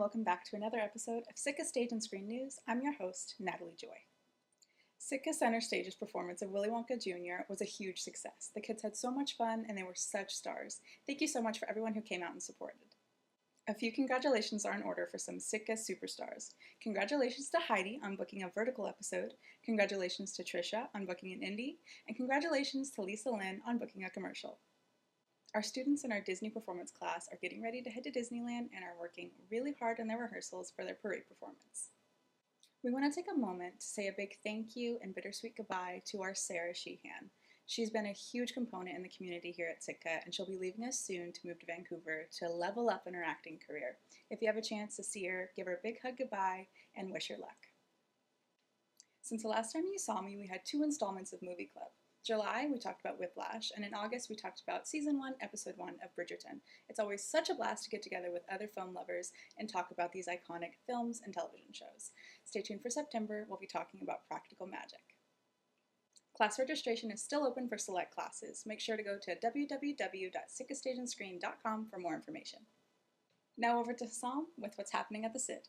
welcome back to another episode of Sitka Stage and Screen News. I'm your host, Natalie Joy. Sitka Center Stage's performance of Willy Wonka Jr. was a huge success. The kids had so much fun and they were such stars. Thank you so much for everyone who came out and supported. A few congratulations are in order for some Sitka superstars. Congratulations to Heidi on booking a vertical episode, congratulations to Tricia on booking an indie, and congratulations to Lisa Lynn on booking a commercial. Our students in our Disney performance class are getting ready to head to Disneyland and are working really hard on their rehearsals for their parade performance. We want to take a moment to say a big thank you and bittersweet goodbye to our Sarah Sheehan. She's been a huge component in the community here at Sitka, and she'll be leaving us soon to move to Vancouver to level up in her acting career. If you have a chance to see her, give her a big hug goodbye and wish her luck. Since the last time you saw me, we had 2 installments of Movie Club. July, we talked about Whiplash, and in August, we talked about Season 1, Episode 1 of Bridgerton. It's always such a blast to get together with other film lovers and talk about these iconic films and television shows. Stay tuned for September, we'll be talking about Practical Magic. Class registration is still open for select classes. Make sure to go to www.sitkastageandscreen.com for more information. Now over to Hussar with what's happening at the Sid.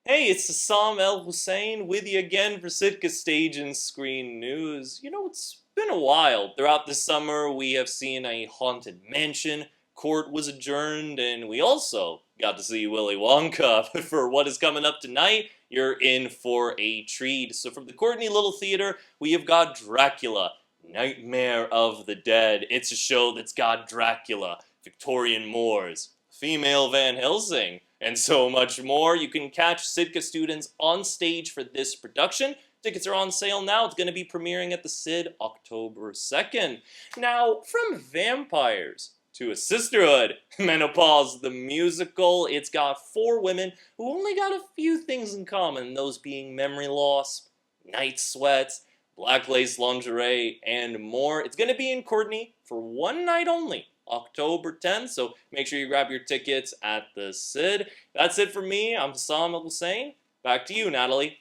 Hey, it's Hussar El-Ghussein with you again for Sitka Stage and Screen News. You know, it's been a while. Throughout the summer, we have seen a haunted mansion, court was adjourned, and we also got to see Willy Wonka. But for what is coming up tonight, you're in for a treat. So from the Courtney Little Theatre, we have got Dracula, Nightmare of the Dead. It's a show that's got Dracula, Victorian Moors, female Van Helsing, and so much more. You can catch Sitka students on stage for this production. Tickets are on sale now. It's going to be premiering at the Sid October 2nd. Now, from vampires to a sisterhood, Menopause the musical. It's got 4 women who only got a few things in common, those being memory loss, night sweats, black lace lingerie, and more. It's going to be in Courtney for 1 night only, October 10th, so make sure you grab your tickets at the Sid. That's it for me. I'm Hussar El-Ghussein. Back to you, Natalie.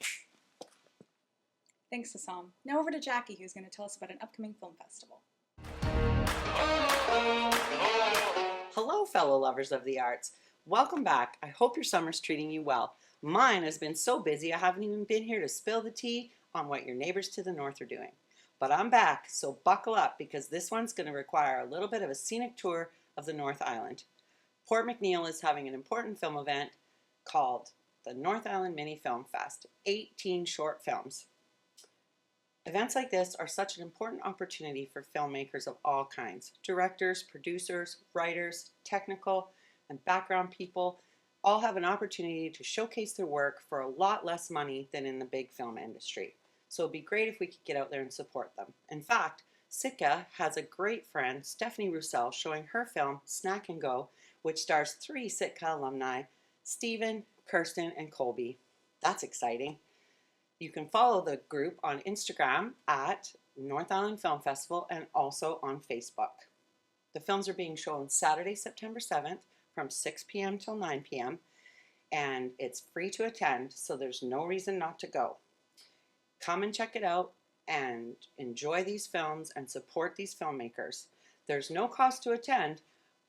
Thanks, Hussar. Now over to Jacquie, who's going to tell us about an upcoming film festival. Hello, fellow lovers of the arts. Welcome back. I hope your summer's treating you well. Mine has been so busy I haven't even been here to spill the tea on what your neighbors to the north are doing. But I'm back, so buckle up because this one's going to require a little bit of a scenic tour of the North Island. Port McNeill is having an important film event called the North Island Mini Film Fest, 18 short films. Events like this are such an important opportunity for filmmakers of all kinds. Directors, producers, writers, technical, and background people all have an opportunity to showcase their work for a lot less money than in the big film industry. So it'd be great if we could get out there and support them. In fact, Sitka has a great friend, Stephanie Roussel, showing her film, Snack and Go, which stars 3 Sitka alumni, Stephen, Kirsten, and Colby. That's exciting. You can follow the group on Instagram at North Island Film Festival and also on Facebook. The films are being shown Saturday, September 7th from 6 p.m. till 9 p.m. and it's free to attend, so there's no reason not to go. Come and check it out and enjoy these films and support these filmmakers. There's no cost to attend,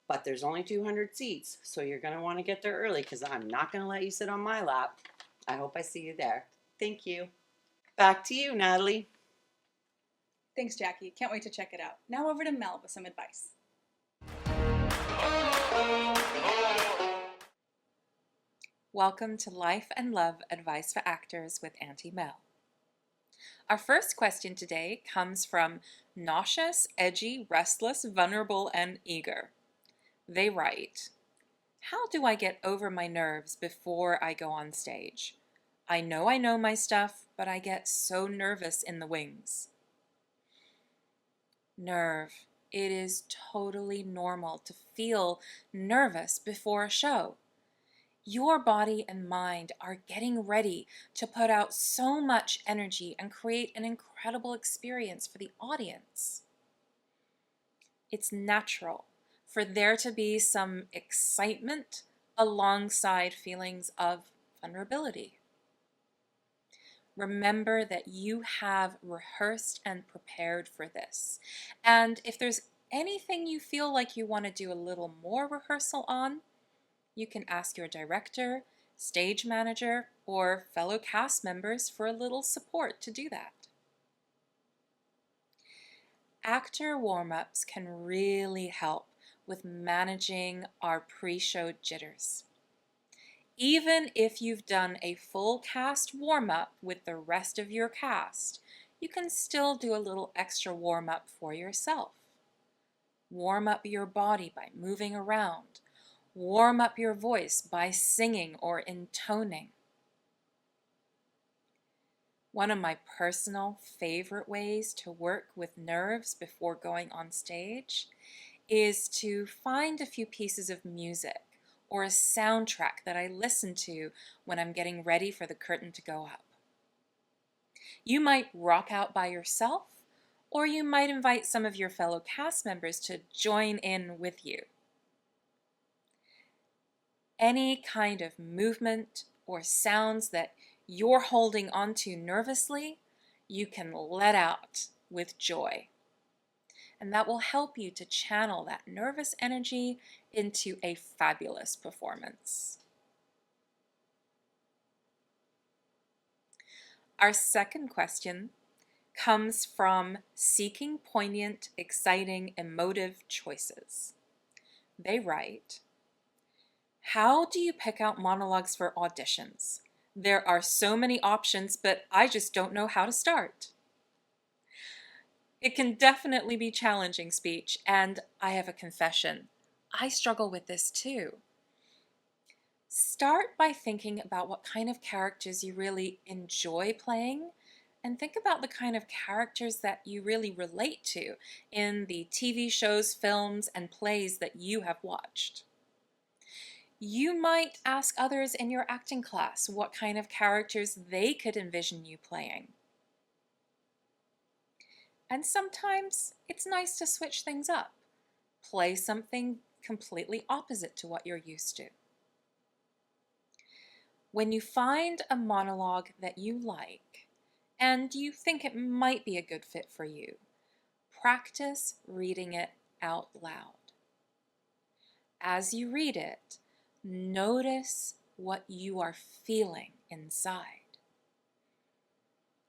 but there's only 200 seats, so you're going to want to get there early because I'm not going to let you sit on my lap. I hope I see you there. Thank you. Back to you, Natalie. Thanks, Jacquie. Can't wait to check it out. Now over to Mel with some advice. Welcome to Life and Love Advice for Actors with Aunty Mel. Our first question today comes from Nauseous, Edgy, Restless, Vulnerable, and Eager. They write, "How do I get over my nerves before I go on stage? I know my stuff, but I get so nervous in the wings." Nerve. It is totally normal to feel nervous before a show. Your body and mind are getting ready to put out so much energy and create an incredible experience for the audience. It's natural for there to be some excitement alongside feelings of vulnerability. Remember that you have rehearsed and prepared for this. And if there's anything you feel like you want to do a little more rehearsal on, you can ask your director, stage manager, or fellow cast members for a little support to do that. Actor warm-ups can really help with managing our pre-show jitters. Even if you've done a full cast warm-up with the rest of your cast, you can still do a little extra warm-up for yourself. Warm up your body by moving around. Warm up your voice by singing or intoning. One of my personal favorite ways to work with nerves before going on stage is to find a few pieces of music or a soundtrack that I listen to when I'm getting ready for the curtain to go up. You might rock out by yourself, or you might invite some of your fellow cast members to join in with you. Any kind of movement or sounds that you're holding onto nervously, you can let out with joy. And that will help you to channel that nervous energy into a fabulous performance. Our second question comes from Seeking Poignant, Exciting, Emotive Choices. They write, how do you pick out monologues for auditions? There are so many options, but I just don't know how to start. It can definitely be challenging speech, and I have a confession. I struggle with this too. Start by thinking about what kind of characters you really enjoy playing, and think about the kind of characters that you really relate to in the TV shows, films, and plays that you have watched. You might ask others in your acting class what kind of characters they could envision you playing. And sometimes it's nice to switch things up. Play something completely opposite to what you're used to. When you find a monologue that you like, and you think it might be a good fit for you, practice reading it out loud. As you read it, notice what you are feeling inside.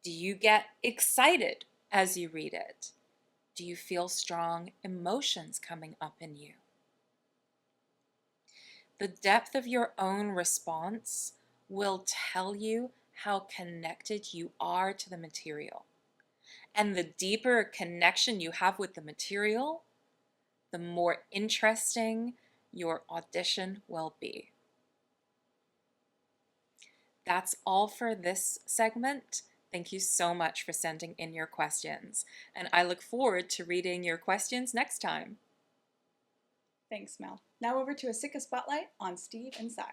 Do you get excited as you read it? Do you feel strong emotions coming up in you? The depth of your own response will tell you how connected you are to the material. And the deeper connection you have with the material, the more interesting your audition will be. That's all for this segment. Thank you so much for sending in your questions, and I look forward to reading your questions next time. Thanks, Mel. Now over to a Sitka Spotlight on Steve and Cy.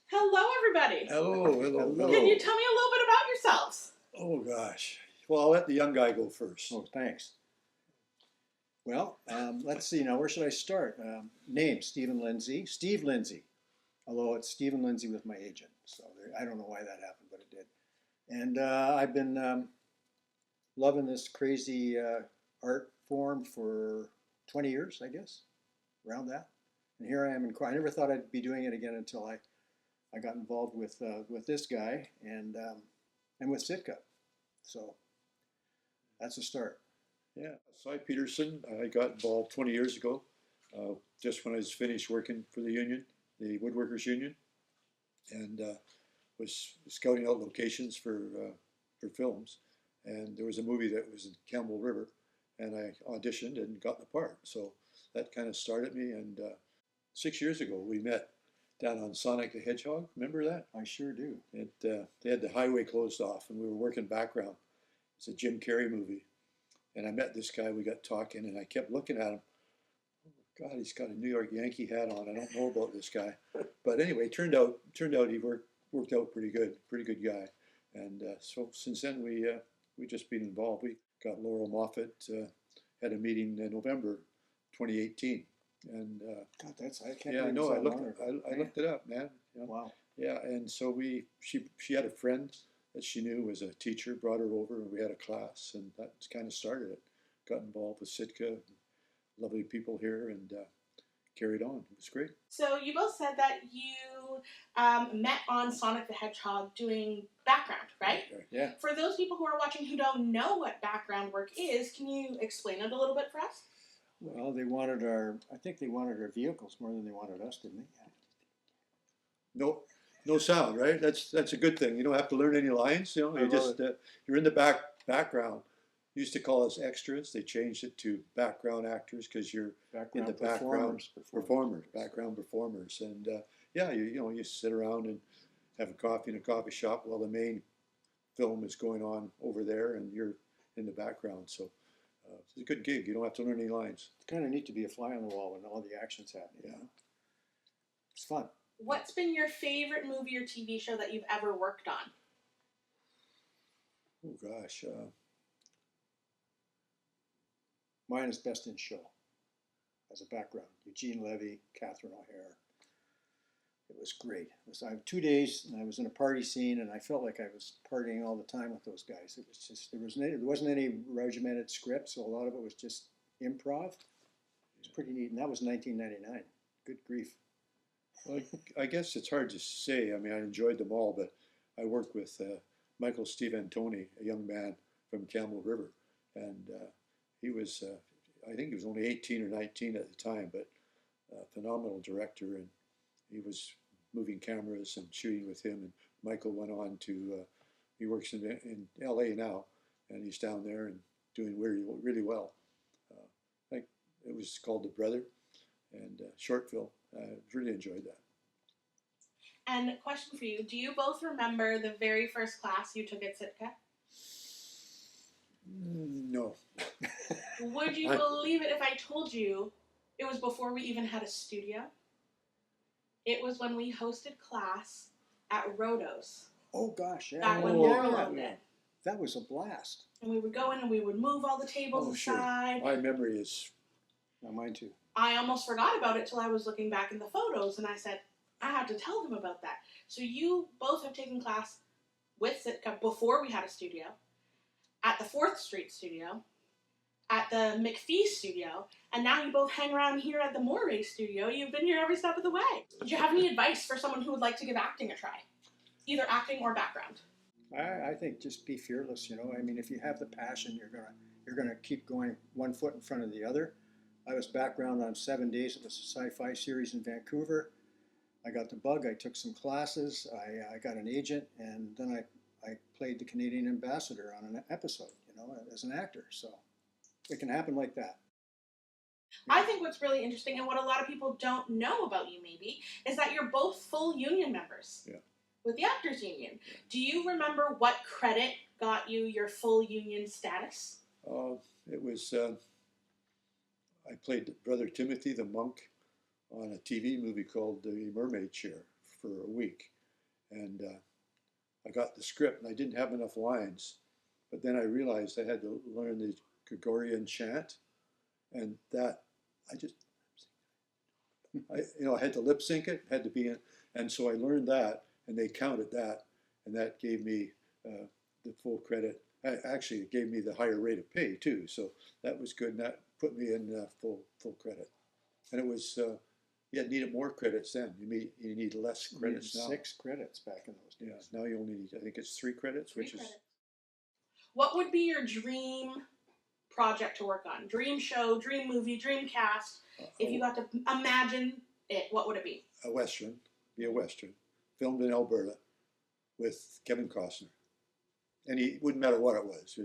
Hello, everybody. Hello. Can you tell me a little bit about yourselves? Oh, gosh. Well, I'll let the young guy go first. Oh, thanks. Well, let's see now. Where should I start? Name, Stephen Lindsay. Steve Lindsay. Although it's Stephen Lindsay with my agent. So I don't know why that happened, but it did. And I've been loving this crazy art form for 20 years, I guess, around that. And here I am in choir. I never thought I'd be doing it again until I got involved with this guy and with Sitka. So that's a start. Yeah, Cy Peterson. I got involved 20 years ago, just when I was finished working for the union, the Woodworkers Union, and was scouting out locations for films. And there was a movie that was in Campbell River, and I auditioned and got the part. So that kind of started me. And 6 years ago, we met down on Sonic the Hedgehog. Remember that? I sure do. They had the highway closed off, and we were working background. It's a Jim Carrey movie. And I met this guy, we got talking, and I kept looking at him. Oh, God, he's got a New York Yankee hat on. I don't know about this guy. But anyway, turned out he worked out pretty good guy. And so since then, we just been involved. We got Laurel Moffat, had a meeting in November 2018. And God, I can't yeah, I believe know. it's that long ago. I looked it up, man. You know? Wow. Yeah, and so she had a friend that she knew was a teacher, brought her over, and we had a class, and that kind of started it. Got involved with Sitka, lovely people here, and carried on. It was great. So you both said that you met on Sonic the Hedgehog doing background, right? Yeah. For those people who are watching who don't know what background work is, can you explain it a little bit for us? Well, I think they wanted our vehicles more than they wanted us, didn't they? No sound, right? That's a good thing. You don't have to learn any lines. You know, you're in the background. Used to call us extras. They changed it to background actors because you're in the background background performers. And you sit around and have a coffee in a coffee shop while the main film is going on over there, and you're in the background. So it's a good gig. You don't have to learn any lines. It's kind of neat to be a fly on the wall when all the action's happening. Yeah, You know? It's fun. What's been your favorite movie or TV show that you've ever worked on? Oh gosh. Mine is Best in Show as a background. Eugene Levy, Catherine O'Hara. It was great. I had 2 days, and I was in a party scene, and I felt like I was partying all the time with those guys. It was just there wasn't any regimented script, so a lot of it was just improv. It was pretty neat, and that was 1999. Good grief. Well, I guess it's hard to say. I mean, I enjoyed them all, but I worked with Michael Steve Antoni, a young man from Camel River, and he was, I think he was only 18 or 19 at the time, but a phenomenal director, and he was moving cameras and shooting with him. And Michael went on to, he works in LA now, and he's down there and doing really, really well. I think it was called The Brother, and short film. I really enjoyed that. And question for you, do you both remember the very first class you took at Sitka? No. Would you believe it if I told you it was before we even had a studio? It was when we hosted class at Rodos. Oh gosh, yeah. Back when Oh, Laurel yeah. owned it. That was a blast. And we would go in and we would move all the tables aside. My memory is. Now, mine too. I almost forgot about it till I was looking back in the photos, and I said, I had to tell them about that. So you both have taken class with Sitka before we had a studio, at the 4th Street studio, at the McPhee studio, and now you both hang around here at the Moray studio. You've been here every step of the way. Do you have any advice for someone who would like to give acting a try? Either acting or background. I think just be fearless. You know, I mean, if you have the passion, you're gonna keep going one foot in front of the other. I was background on 7 Days of a Sci-Fi series in Vancouver. I got the bug. I took some classes. I got an agent, and then I played the Canadian ambassador on an episode, you know, as an actor. So it can happen like that. I think what's really interesting, and what a lot of people don't know about you maybe, is that you're both full union members. Yeah. With the Actors Union. Do you remember what credit got you your full union status? It was, I played Brother Timothy the monk on a TV movie called The Mermaid Chair for a week. And I got the script, and I didn't have enough lines. But then I realized I had to learn the Gregorian chant, and that I had to lip sync it, had to be in, and so I learned that, and they counted that, and that gave me the full credit. Actually, it gave me the higher rate of pay too, so that was good, and that put me in full credit. And it was you needed more credits then. You need less credits now. 6 credits back in those days. Yeah, now you only need, I think it's 3 credits, which is. What would be your dream project to work on? Dream show, dream movie, dream cast. If you got to imagine it, what would it be? A Western, filmed in Alberta with Kevin Costner. And he wouldn't matter what it was,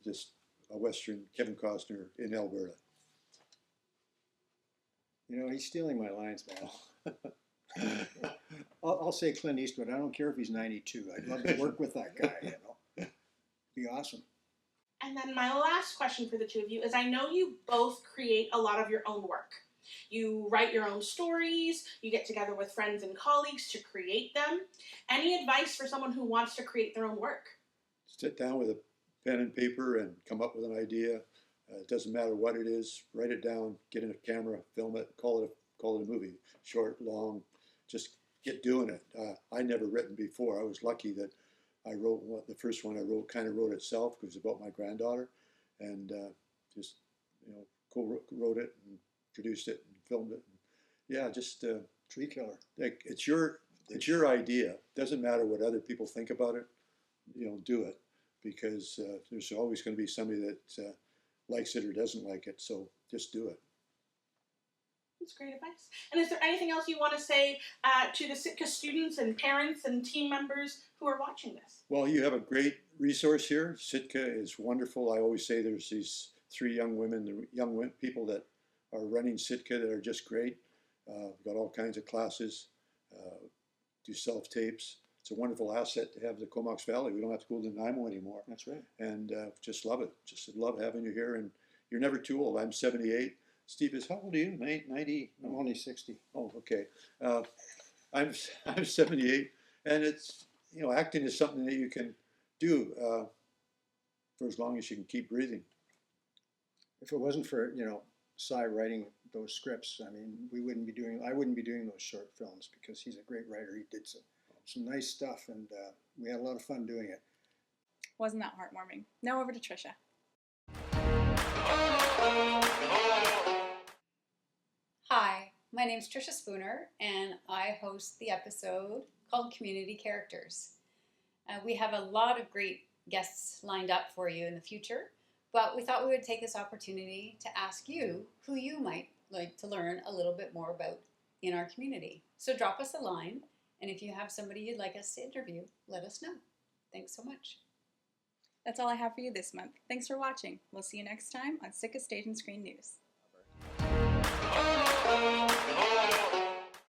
just a Western, Kevin Costner in Alberta. You know, he's stealing my lines, man. I'll say Clint Eastwood. I don't care if he's 92. I'd love to work with that guy, you know. Be awesome. And then my last question for the two of you is, I know you both create a lot of your own work. You write your own stories, you get together with friends and colleagues to create them. Any advice for someone who wants to create their own work? Sit down with a pen and paper and come up with an idea. It doesn't matter what it is. Write it down, get in a camera, film it, call it a movie. Short, long, just get doing it. I never written before. I was lucky that I wrote the first one I wrote, kind of wrote itself because it was about my granddaughter, and just co-wrote it and produced it and filmed it. And yeah, just Tree killer. like it's your idea. Doesn't matter what other people think about it. Do it, because there's always going to be somebody that likes it or doesn't like it. So just do it. That's great advice. And is there anything else you want to say to the Sitka students and parents and team members who are watching this? Well, you have a great resource here. Sitka is wonderful. I always say there's these 3 young people that are running Sitka that are just great. We've got all kinds of classes, do self-tapes. It's a wonderful asset to have the Comox Valley. We don't have to go to Nanaimo anymore. That's right. And just love it. Just love having you here. And you're never too old. I'm 78. Steve is, how old are you? 90? I'm only 60. Oh, okay. I'm 78, and it's acting is something that you can do for as long as you can keep breathing. If it wasn't for Cy writing those scripts, I mean, I wouldn't be doing those short films, because he's a great writer. He did some nice stuff, and we had a lot of fun doing it. Wasn't that heartwarming? Now over to Tricia. Hi, my name's Tricia Spooner, and I host the episode called Community Characters. We have a lot of great guests lined up for you in the future, but we thought we would take this opportunity to ask you who you might like to learn a little bit more about in our community. So drop us a line, and if you have somebody you'd like us to interview, let us know. Thanks so much. That's all I have for you this month. Thanks for watching. We'll see you next time on Sitka Stage and Screen News.